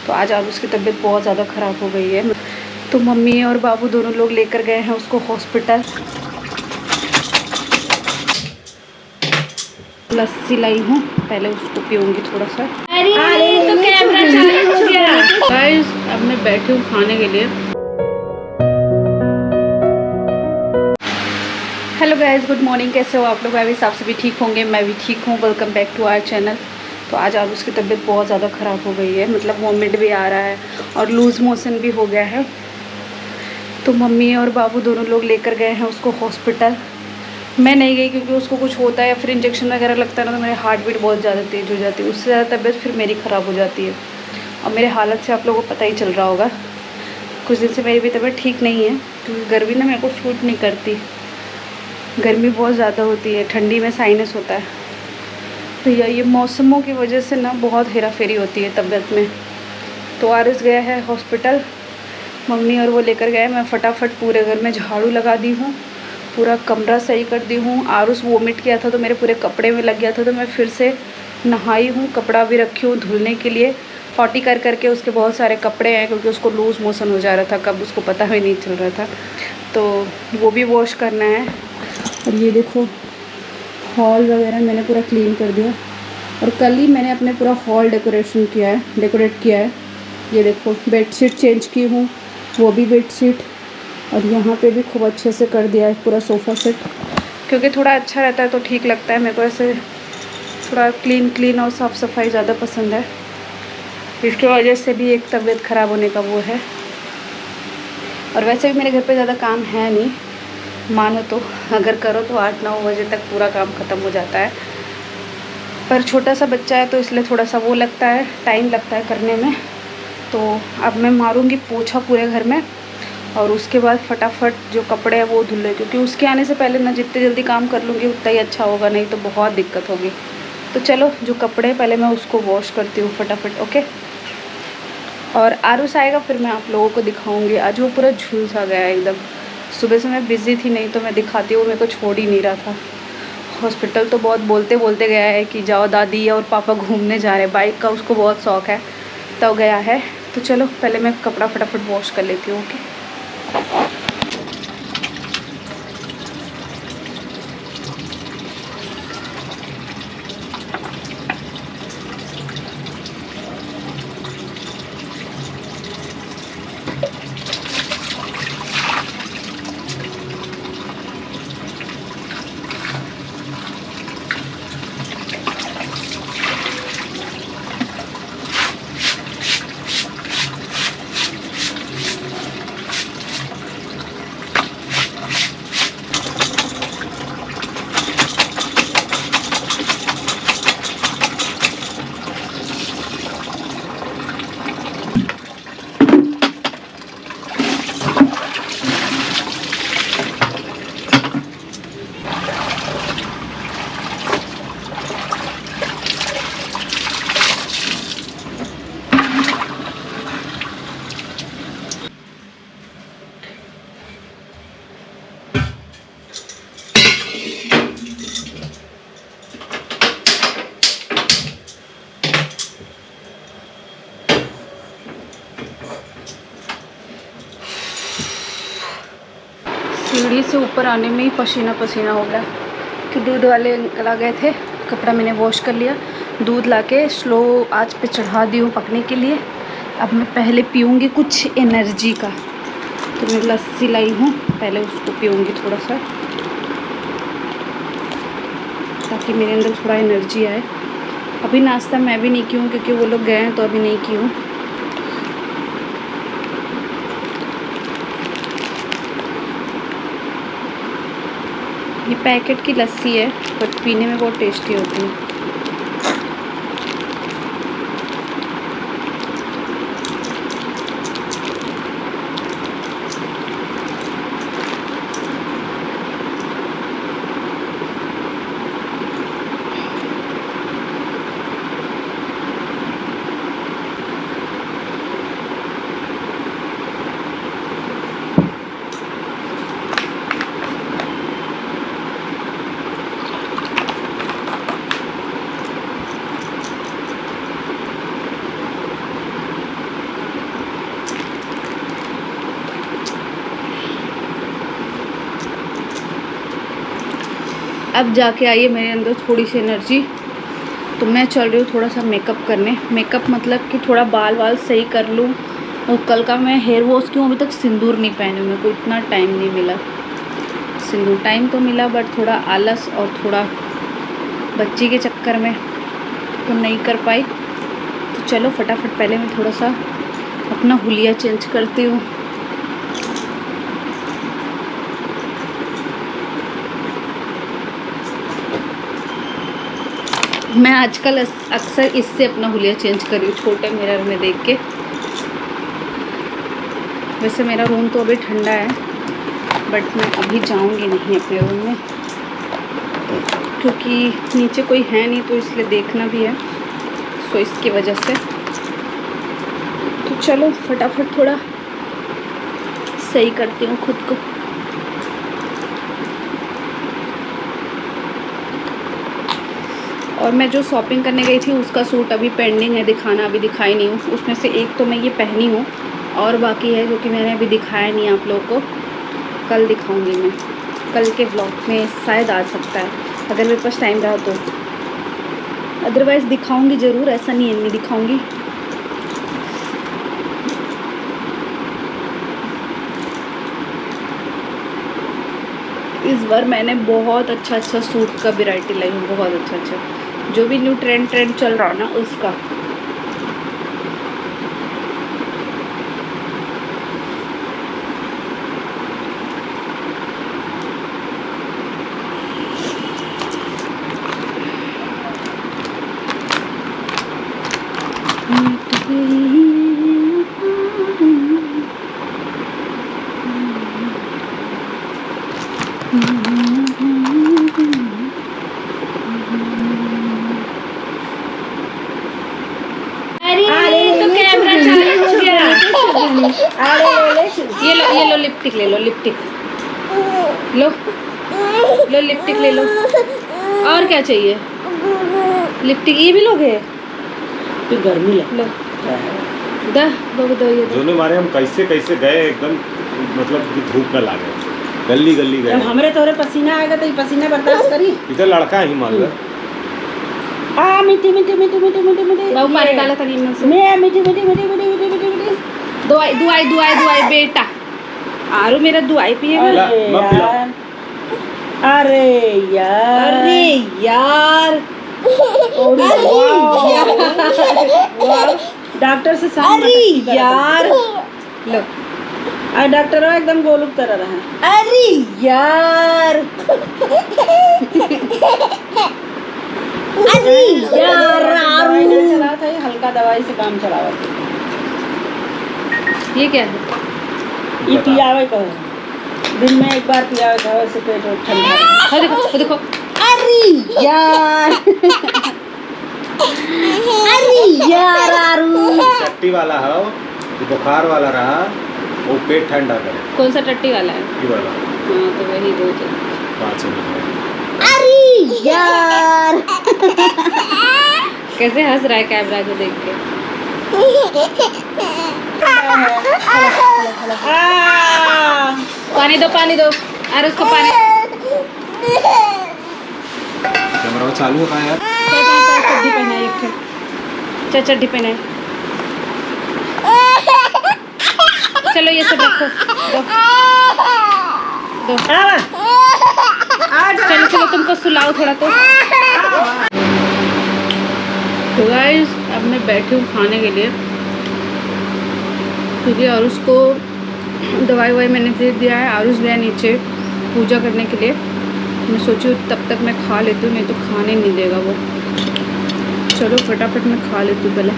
तो आज आरुष की तबीयत बहुत ज़्यादा ख़राब हो गई है। तो मम्मी और बाबू दोनों लोग लेकर गए हैं उसको हॉस्पिटल। लस्सी लाई हूँ, पहले उसको पीऊँगी थोड़ा सा। तो कैमरा चालू हो गया। गाइस अब मैं बैठी हूँ खाने के लिए। Hello guys, good morning. कैसे हो आप लोग? अभी आप सभी ठीक होंगे, मैं भी ठीक हूँ। Welcome back to our channel. तो आज आरुष की तबीयत बहुत ज़्यादा ख़राब हो गई है, मतलब वॉमिट भी आ रहा है और लूज़ मोशन भी हो गया है। तो मम्मी और बाबू दोनों लोग लेकर गए हैं उसको हॉस्पिटल। मैं नहीं गई क्योंकि उसको कुछ होता है या फिर इंजेक्शन वगैरह लगता है ना, तो मेरी हार्ट बीट बहुत ज़्यादा तेज़ हो जाती है, उससे ज़्यादा तबीयत फिर मेरी ख़राब हो जाती है। और मेरे हालत से आप लोगों को पता ही चल रहा होगा, कुछ दिन से मेरी भी तबीयत ठीक नहीं है क्योंकि गर्मी ना मेरे को सूट नहीं करती। गर्मी बहुत ज़्यादा होती है, ठंडी में साइनस होता है, तो ये मौसमों की वजह से ना बहुत हेरा फेरी होती है तबीयत में। तो आरुष गया है हॉस्पिटल, मम्मी और वो लेकर गए। मैं फटाफट पूरे घर में झाड़ू लगा दी हूँ, पूरा कमरा सही कर दी हूँ। आरुष वोमिट किया था तो मेरे पूरे कपड़े में लग गया था, तो मैं फिर से नहाई हूँ, कपड़ा भी रखी हूँ धुलने के लिए। पॉटी कर करके उसके बहुत सारे कपड़े हैं क्योंकि उसको लूज़ मोशन हो जा रहा था, कब उसको पता भी नहीं चल रहा था, तो वो भी वॉश करना है। और ये देखो हॉल वगैरह मैंने पूरा क्लीन कर दिया, और कल ही मैंने अपने पूरा हॉल डेकोरेट किया है। ये देखो बेडशीट चेंज की हूँ, वो भी बेडशीट, और यहाँ पे भी खूब अच्छे से कर दिया है पूरा सोफ़ा सेट, क्योंकि थोड़ा अच्छा रहता है तो ठीक लगता है। मेरे को ऐसे थोड़ा क्लीन और साफ़ सफाई ज़्यादा पसंद है, इसकी वजह से भी एक तबीयत ख़राब होने का वो है। और वैसे भी मेरे घर पे ज़्यादा काम है नहीं, मानो तो अगर करो तो 8-9 बजे तक पूरा काम ख़त्म हो जाता है, पर छोटा सा बच्चा है तो इसलिए थोड़ा सा वो लगता है, टाइम लगता है करने में। तो अब मैं मारूंगी पोछा पूरे घर में, और उसके बाद फटाफट जो कपड़े हैं वो धुल ले, क्योंकि उसके आने से पहले ना जितने जल्दी काम कर लूँगी उतना ही अच्छा होगा, नहीं तो बहुत दिक्कत होगी। तो चलो जो कपड़े पहले मैं उसको वॉश करती हूँ फटाफट, ओके। और आरुष आएगा फिर मैं आप लोगों को दिखाऊंगी। आज वो पूरा झुलसा गया है एकदम। सुबह से मैं बिज़ी थी, नहीं तो मैं दिखाती हूँ, मेरे को छोड़ ही नहीं रहा था। हॉस्पिटल तो बहुत बोलते बोलते गया है कि जाओ दादी और पापा घूमने जा रहे हैं, बाइक का उसको बहुत शौक़ है, तो गया है। तो चलो पहले मैं कपड़ा फटाफट वॉश कर लेती हूँ, ओके। सीढ़ी से ऊपर आने में ही पसीना पसीना हो गया, कि दूध वाले अंकल आ गए थे। कपड़ा मैंने वॉश कर लिया, दूध लाके स्लो आंच पे चढ़ा दी हूँ पकने के लिए। अब मैं पहले पीऊँगी कुछ एनर्जी का, तो मैं लस्सी लाई हूँ, पहले उसको पीऊँगी थोड़ा सा, ताकि मेरे अंदर थोड़ा एनर्जी आए। अभी नाश्ता मैं भी नहीं की हूँ क्योंकि वो लोग गए हैं, तो अभी नहीं की हूँ। ये पैकेट की लस्सी है, बट पीने में बहुत टेस्टी होती है। अब जाके आई है मेरे अंदर थोड़ी सी एनर्जी। तो मैं चल रही हूँ थोड़ा सा मेकअप करने। मेकअप मतलब कि थोड़ा बाल वाल सही कर लूँ। और कल का मैं हेयर वॉश क्यों अभी तक सिंदूर नहीं पहनी, मेरे को इतना टाइम नहीं मिला। सिंदूर टाइम तो मिला बट थोड़ा आलस और थोड़ा बच्ची के चक्कर में तो नहीं कर पाई। तो चलो फटाफट पहले मैं थोड़ा सा अपना हुलिया चेंज करती हूँ। मैं आजकल अक्सर इससे अपना हुलिया चेंज कर रही हूँ, छोटे मिरर में देख के। वैसे मेरा रूम तो अभी ठंडा है बट मैं अभी जाऊँगी नहीं अपने रूम में क्योंकि नीचे कोई है नहीं, तो इसलिए देखना भी है, सो इसकी वजह से। तो चलो फटाफट थोड़ा सही करती हूँ खुद को। और मैं जो शॉपिंग करने गई थी उसका सूट अभी पेंडिंग है दिखाना, अभी दिखाई नहीं हूँ। उसमें से एक तो मैं ये पहनी हूँ और बाकी है जो कि मैंने अभी दिखाया नहीं आप लोगों को। कल दिखाऊंगी मैं, कल के ब्लॉग में शायद आ सकता है अगर मेरे पास टाइम रहा तो। अदरवाइज़ दिखाऊंगी ज़रूर, ऐसा नहीं है नहीं दिखाऊंगी। इस बार मैंने बहुत अच्छा सूट का वैरायटी लाई हूँ, बहुत अच्छा जो भी न्यू ट्रेंड चल रहा है ना उसका। ये लो लिपस्टिक ले लो, लिपस्टिक लो लिपस्टिक ले लो। और क्या चाहिए? लिपस्टिक ये भी लोगे? तो गर्मी लो दो ये जोने मारे हम कैसे गए एकदम, मतलब कि धूप में लागे गली गए। जब हमरे तोरे पसीना आएगा तो ये पसीना बर्दाश्त करी। इधर लड़का ही मान लो। मीठी बाबू पानी डाला था नींबू से। मीठी दुआई बेटा। आरू मेरा दुआई पिएगा। अरे यार डॉक्टर से यार लो। डॉक्टर एकदम गोलुक तरह रहा। अरे यार दवाई नहीं चला था, ये हल्का दवाई से काम चलावा। ये क्या है? ये पियावे का है, दिन में एक बार पियावे का, वैसे पेट ठंडा। देखो अरे यार आरू टट्टी वाला है, बुखार वाला रहा, वो पेट ठंडा करे। कौन सा टट्टी वाला है? ये वाला। हाँ तो वही दो 5 मिनट। अरे यार कैसे हंस रहा है कैमरा को देख के। पानी दो अरे उसको पानी। कैमरा चालू है यार। चड्डी पहनाई एक चड्डी पहनाई। चलो ये सब रखो, दो चलो तुमको सुलाओ थोड़ा। तो गाइस अब मैं बैठी हूँ खाने के लिए क्योंकि आरुष को दवाई मैंने दे दिया है। आरुष गया नीचे पूजा करने के लिए। मैं सोची तब तक मैं खा लेती हूँ, नहीं तो खाने नहीं देगा वो। चलो फटाफट मैं खा लेती हूँ पहले।